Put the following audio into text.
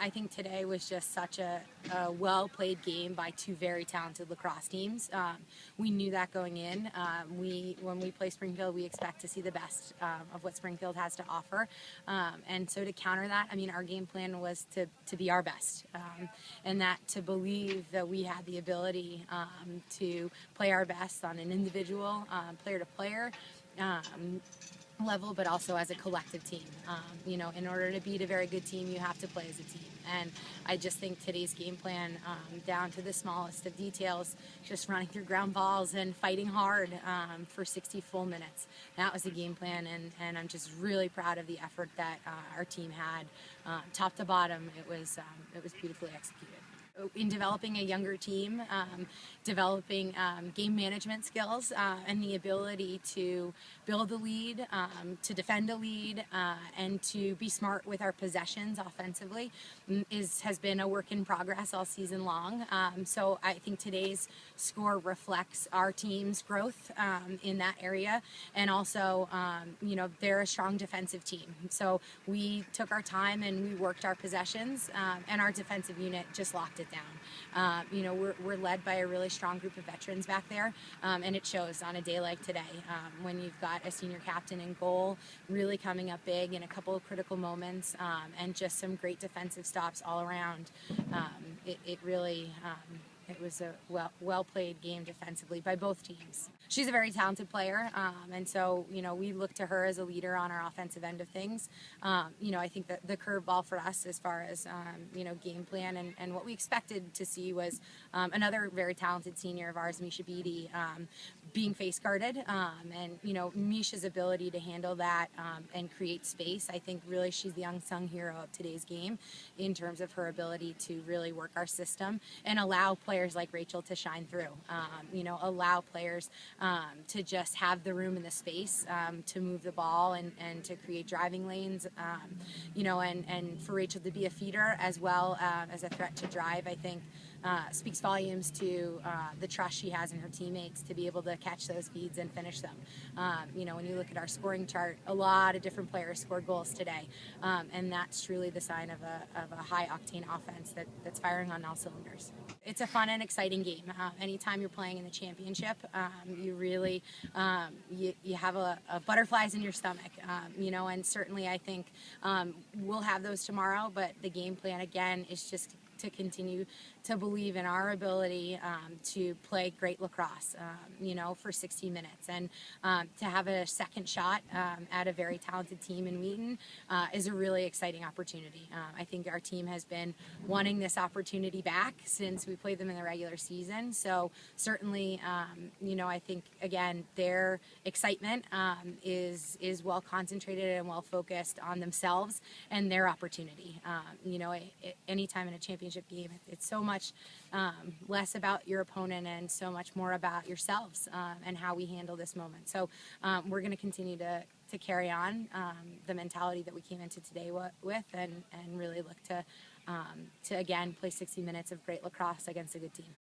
I think today was just such a well-played game by two very talented lacrosse teams. We knew that going in. When we play Springfield, we expect to see the best of what Springfield has to offer. And so to counter that, I mean, our game plan was to be our best, and that to believe that we had the ability to play our best on an individual, player-to-player level, but also as a collective team. You know, in order to beat a very good team, you have to play as a team. And I just think today's game plan, down to the smallest of details, just running through ground balls and fighting hard for 60 full minutes. That was the game plan, and I'm just really proud of the effort that our team had, top to bottom. It was beautifully executed. In developing a younger team, developing game management skills, and the ability to build a lead, to defend a lead, and to be smart with our possessions offensively has been a work in progress all season long. So I think today's score reflects our team's growth in that area, and also you know, they're a strong defensive team. So we took our time and we worked our possessions, and our defensive unit just locked it down. You know, we're led by a really strong group of veterans back there, and it shows on a day like today, when you've got a senior captain in goal really coming up big in a couple of critical moments, and just some great defensive stops all around. It really it was a well-played game defensively by both teams. She's a very talented player, and so, you know, we look to her as a leader on our offensive end of things. You know, I think that the curveball for us as far as, you know, game plan and what we expected to see was another very talented senior of ours, Misha Beatty, being face guarded, and, you know, Misha's ability to handle that and create space. I think really she's the unsung hero of today's game in terms of her ability to really work our system and allow players like Rachel to shine through. You know, allow players to just have the room and the space to move the ball and to create driving lanes. You know, and for Rachel to be a feeder as well as a threat to drive, I think speaks volumes to the trust she has in her teammates to be able to catch those feeds and finish them. You know, when you look at our scoring chart, a lot of different players scored goals today, and that's truly the sign of a high-octane offense that's firing on all cylinders. It's a fun and exciting game. Anytime you're playing in the championship, you really you have a butterflies in your stomach. You know, and certainly I think we'll have those tomorrow. But the game plan again is just to continue to believe in our ability to play great lacrosse, you know, for 60 minutes. And to have a second shot at a very talented team in Wheaton is a really exciting opportunity. I think our team has been wanting this opportunity back since we played them in the regular season. So certainly, you know, I think, again, their excitement is well concentrated and well focused on themselves and their opportunity. You know, anytime in a championship game, it's so much less about your opponent and so much more about yourselves and how we handle this moment. So we're going to continue to carry on the mentality that we came into today with, and really look to again play 60 minutes of great lacrosse against a good team.